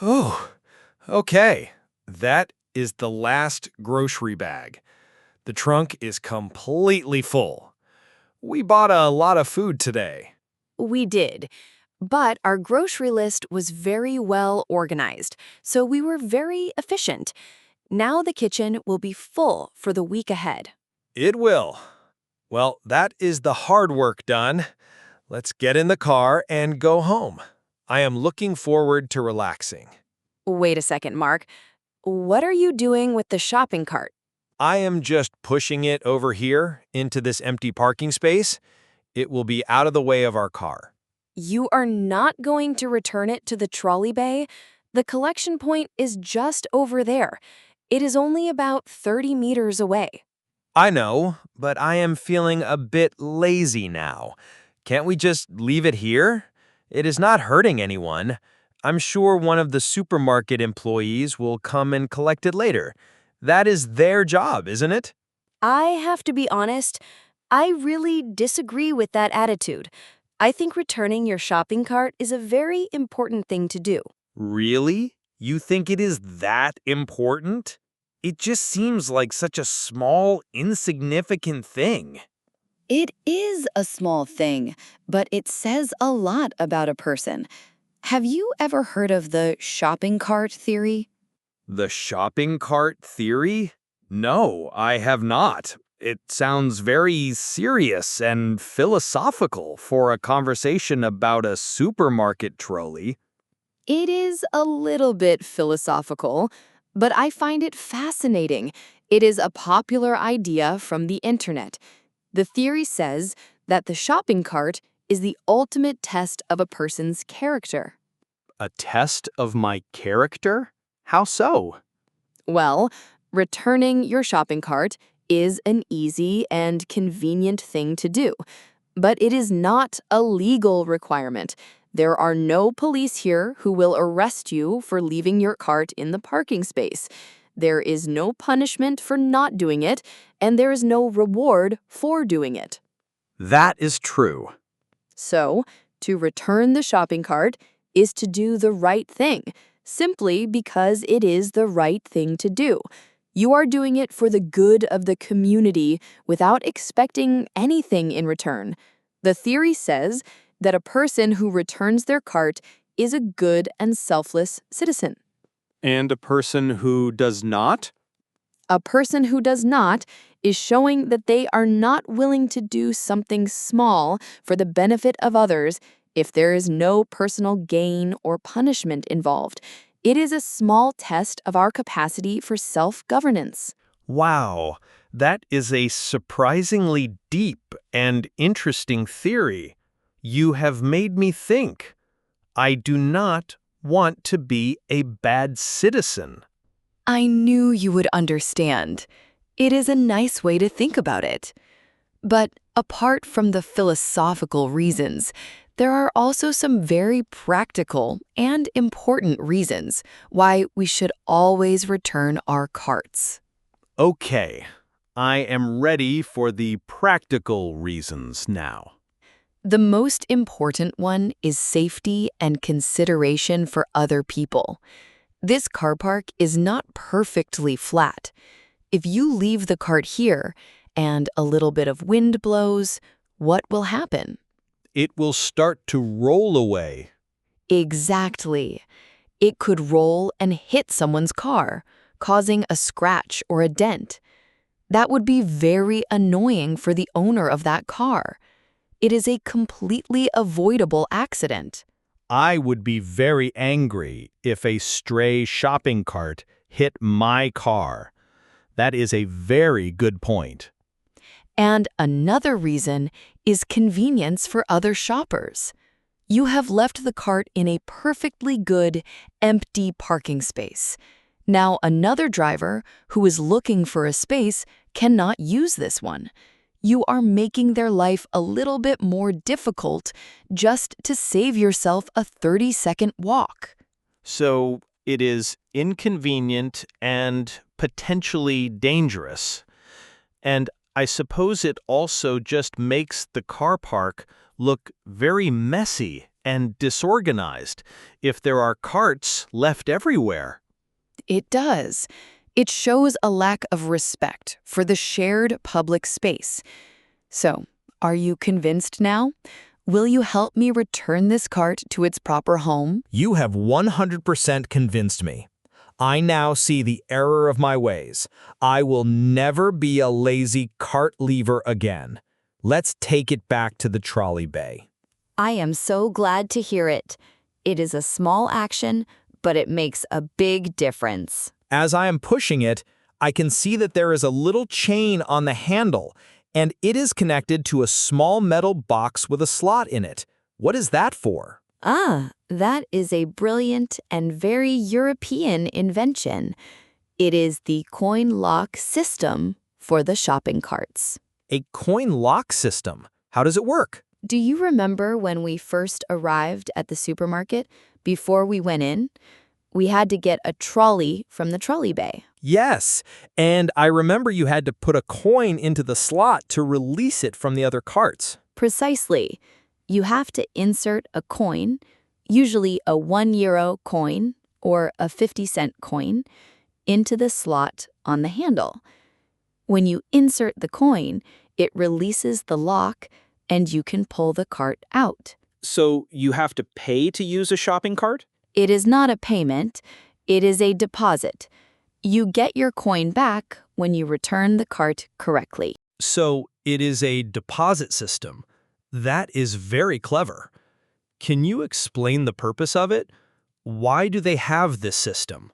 Oh, okay. That is the last grocery bag. The trunk is completely full. We bought a lot of food today. We did, but our grocery list was very well organized, so we were very efficient. Now the kitchen will be full for the week ahead. It will. Well, that is the hard work done. Let's get in the car and go home. I am looking forward to relaxing. Wait a second, Mark. What are you doing with the shopping cart? I am just pushing it over here into this empty parking space. It will be out of the way of our car. You are not going to return it to the trolley bay? The collection point is just over there. It is only about 30 meters away. I know, but I am feeling a bit lazy now. Can't we just leave it here? It is not hurting anyone. I'm sure one of the supermarket employees will come and collect it later. That is their job, isn't it? I have to be honest, I really disagree with that attitude. I think returning your shopping cart is a very important thing to do. Really? You think it is that important? It just seems like such a small, insignificant thing. It is a small thing, but it says a lot about a person. Have you ever heard of the shopping cart theory? The shopping cart theory? No, I have not. It sounds very serious and philosophical for a conversation about a supermarket trolley. It is a little bit philosophical, but I find it fascinating. It is a popular idea from the internet. The theory says that the shopping cart is the ultimate test of a person's character. A test of my character? How so? Well, returning your shopping cart is an easy and convenient thing to do, but it is not a legal requirement. There are no police here who will arrest you for leaving your cart in the parking space. There is no punishment for not doing it, and there is no reward for doing it. That is true. So, to return the shopping cart is to do the right thing, simply because it is the right thing to do. You are doing it for the good of the community without expecting anything in return. The theory says that a person who returns their cart is a good and selfless citizen. And a person who does not? A person who does not is showing that they are not willing to do something small for the benefit of others if there is no personal gain or punishment involved. It is a small test of our capacity for self-governance. Wow, that is a surprisingly deep and interesting theory. You have made me think. I do not want to be a bad citizen. I knew you would understand. It is a nice way to think about it. But apart from the philosophical reasons, there are also some very practical and important reasons why we should always return our carts. Okay, I am ready for the practical reasons now. The most important one is safety and consideration for other people. This car park is not perfectly flat. If you leave the cart here and a little bit of wind blows, what will happen? It will start to roll away. Exactly. It could roll and hit someone's car, causing a scratch or a dent. That would be very annoying for the owner of that car. It is a completely avoidable accident. I would be very angry if a stray shopping cart hit my car. That is a very good point. And another reason is convenience for other shoppers. You have left the cart in a perfectly good, empty parking space. Now another driver who is looking for a space cannot use this one. You are making their life a little bit more difficult just to save yourself a 30-second walk. So it is inconvenient and potentially dangerous. And I suppose it also just makes the car park look very messy and disorganized if there are carts left everywhere. It does. It shows a lack of respect for the shared public space. So, are you convinced now? Will you help me return this cart to its proper home? You have 100% convinced me. I now see the error of my ways. I will never be a lazy cart leaver again. Let's take it back to the trolley bay. I am so glad to hear it. It is a small action, but it makes a big difference. As I am pushing it, I can see that there is a little chain on the handle, and it is connected to a small metal box with a slot in it. What is that for? Ah, that is a brilliant and very European invention. It is the coin lock system for the shopping carts. A coin lock system. How does it work? Do you remember when we first arrived at the supermarket? Before we went in, we had to get a trolley from the trolley bay. Yes, and I remember you had to put a coin into the slot to release it from the other carts. Precisely. You have to insert a coin, usually a €1 coin or a 50-cent coin, into the slot on the handle. When you insert the coin, it releases the lock and you can pull the cart out. So you have to pay to use a shopping cart? It is not a payment, it is a deposit. You get your coin back when you return the cart correctly. So it is a deposit system. That is very clever. Can you explain the purpose of it? Why do they have this system?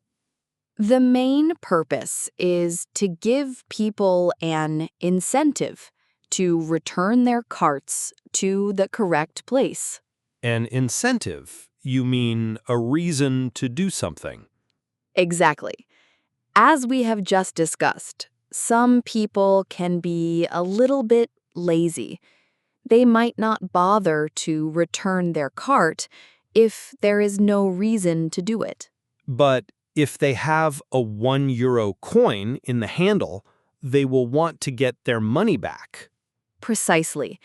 The main purpose is to give people an incentive to return their carts to the correct place. An incentive? You mean a reason to do something? Exactly. As we have just discussed, some people can be a little bit lazy. They might not bother to return their cart if there is no reason to do it. But if they have a €1 coin in the handle, they will want to get their money back. Precisely.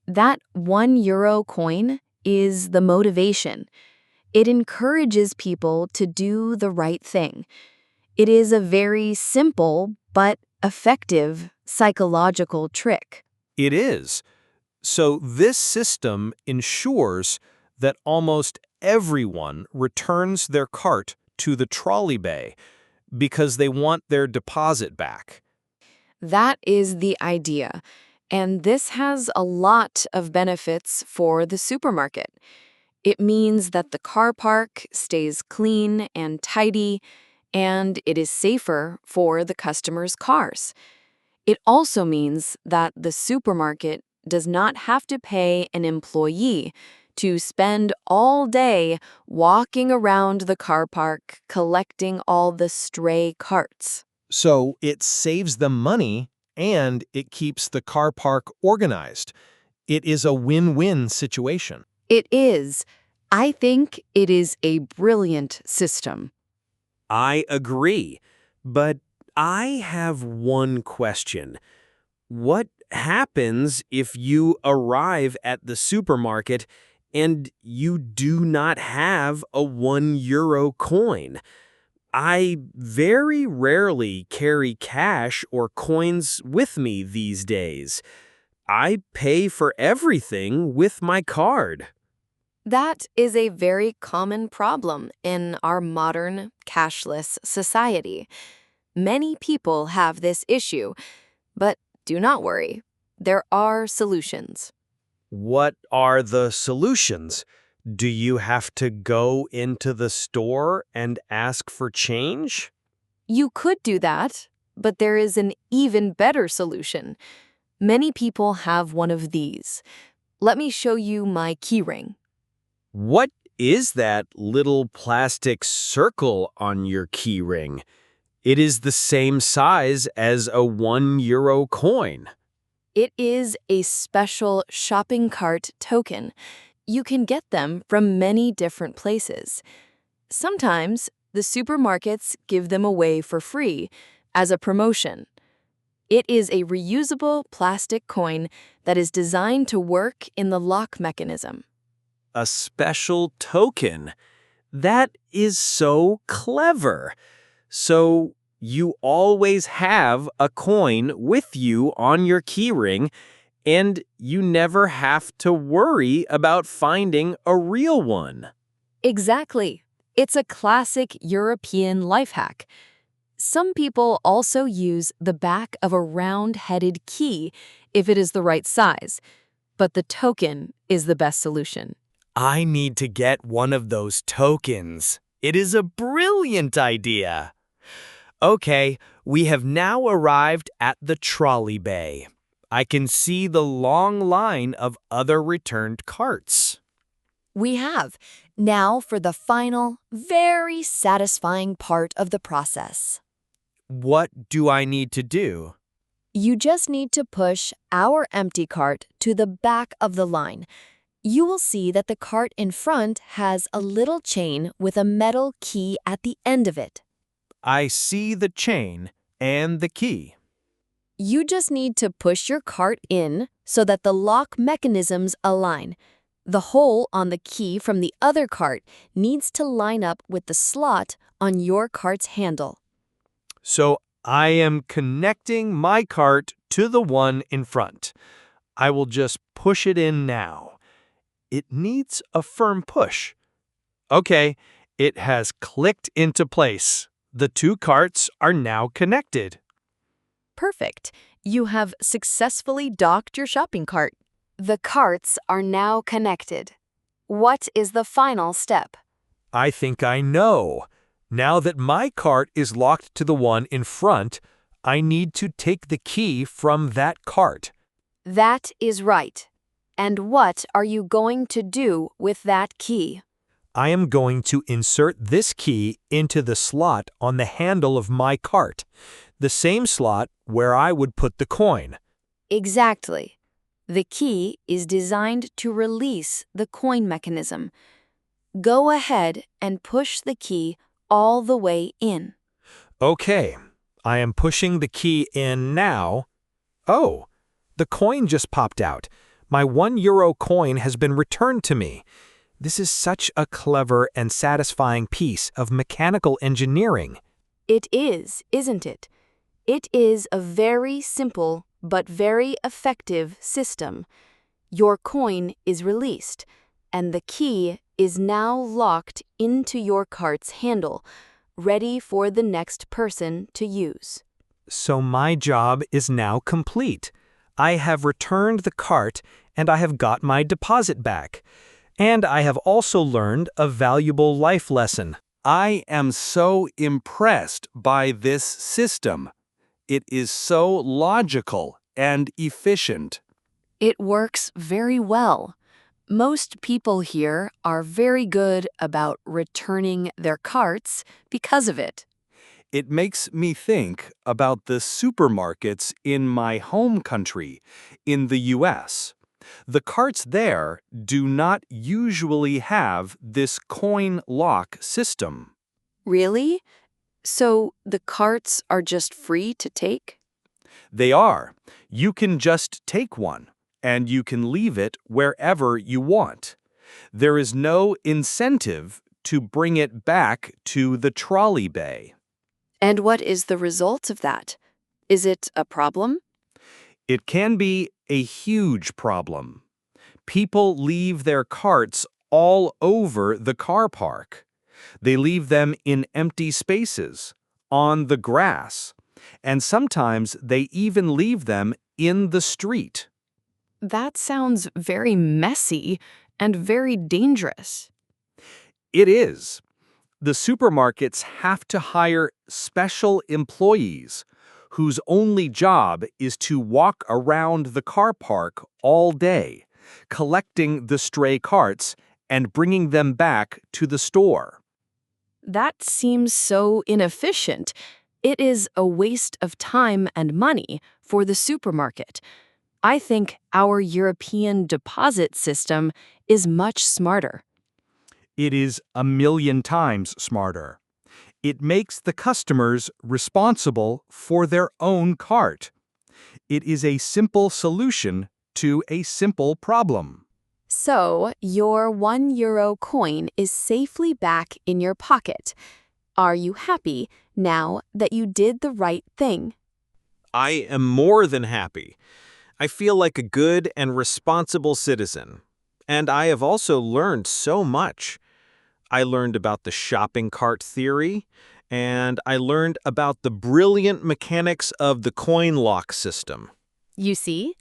That €1 coin is the motivation. It encourages people to do the right thing. It is a very simple but effective psychological trick. It is. So this system ensures that almost everyone returns their cart to the trolley bay because they want their deposit back. That is the idea. And this has a lot of benefits for the supermarket. It means that the car park stays clean and tidy, and it is safer for the customers' cars. It also means that the supermarket does not have to pay an employee to spend all day walking around the car park collecting all the stray carts. So it saves them money and it keeps the car park organized. It is a win-win situation. It is. I think it is a brilliant system. I agree, but I have one question. What happens if you arrive at the supermarket and you do not have a €1 coin? I very rarely carry cash or coins with me these days. I pay for everything with my card. That is a very common problem in our modern cashless society. Many people have this issue, but do not worry. There are solutions. What are the solutions? Do you have to go into the store and ask for change? You could do that, but there is an even better solution. Many people have one of these. Let me show you my keyring. What is that little plastic circle on your key ring? It is the same size as a €1 coin. It is a special shopping cart token. You can get them from many different places. Sometimes the supermarkets give them away for free as a promotion. It is a reusable plastic coin that is designed to work in the lock mechanism. A special token. That is so clever. So you always have a coin with you on your keyring, and you never have to worry about finding a real one. Exactly. It's a classic European life hack. Some people also use the back of a round-headed key if it is the right size, but the token is the best solution. I need to get one of those tokens. It is a brilliant idea. Okay, we have now arrived at the trolley bay. I can see the long line of other returned carts. We have. Now for the final, very satisfying part of the process. What do I need to do? You just need to push our empty cart to the back of the line. You will see that the cart in front has a little chain with a metal key at the end of it. I see the chain and the key. You just need to push your cart in so that the lock mechanisms align. The hole on the key from the other cart needs to line up with the slot on your cart's handle. So I am connecting my cart to the one in front. I will just push it in now. It needs a firm push. Okay, it has clicked into place. The two carts are now connected. Perfect. You have successfully docked your shopping cart. The carts are now connected. What is the final step? I think I know. Now that my cart is locked to the one in front, I need to take the key from that cart. That is right. And what are you going to do with that key? I am going to insert this key into the slot on the handle of my cart, the same slot where I would put the coin. Exactly. The key is designed to release the coin mechanism. Go ahead and push the key all the way in. Okay, I am pushing the key in now. Oh, the coin just popped out. My €1 coin has been returned to me. This is such a clever and satisfying piece of mechanical engineering. It is, isn't it? It is a very simple but very effective system. Your coin is released, and the key is now locked into your cart's handle, ready for the next person to use. So my job is now complete. I have returned the cart and I have got my deposit back. And I have also learned a valuable life lesson. I am so impressed by this system. It is so logical and efficient. It works very well. Most people here are very good about returning their carts because of it. It makes me think about the supermarkets in my home country, in the US. The carts there do not usually have this coin lock system. Really? So the carts are just free to take? They are. You can just take one, and you can leave it wherever you want. There is no incentive to bring it back to the trolley bay. And what is the result of that? Is it a problem? It can be a huge problem. People leave their carts all over the car park. They leave them in empty spaces, on the grass, and sometimes they even leave them in the street. That sounds very messy and very dangerous. It is. The supermarkets have to hire special employees whose only job is to walk around the car park all day, collecting the stray carts and bringing them back to the store. That seems so inefficient. It is a waste of time and money for the supermarket. I think our European deposit system is much smarter. It is 1,000,000 times smarter. It makes the customers responsible for their own cart. It is a simple solution to a simple problem. So, your €1 coin is safely back in your pocket. Are you happy now that you did the right thing? I am more than happy. I feel like a good and responsible citizen. And I have also learned so much. I learned about the shopping cart theory, and I learned about the brilliant mechanics of the coin lock system. You see,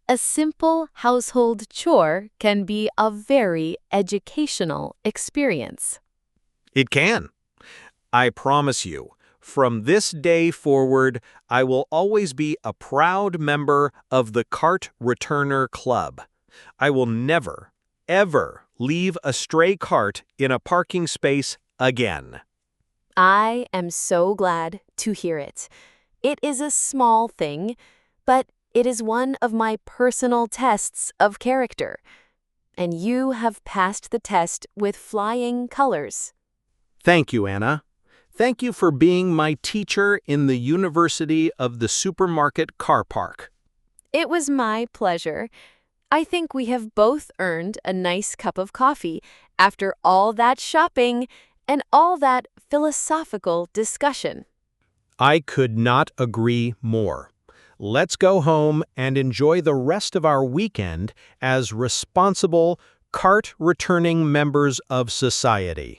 a simple household chore can be a very educational experience. It can. I promise you, from this day forward, I will always be a proud member of the Cart Returner Club. I will never, ever leave a stray cart in a parking space again. I am so glad to hear it. It is a small thing, but it is one of my personal tests of character. And you have passed the test with flying colors. Thank you, Anna. Thank you for being my teacher in the University of the Supermarket Car Park. It was my pleasure. I think we have both earned a nice cup of coffee after all that shopping and all that philosophical discussion. I could not agree more. Let's go home and enjoy the rest of our weekend as responsible, cart-returning members of society.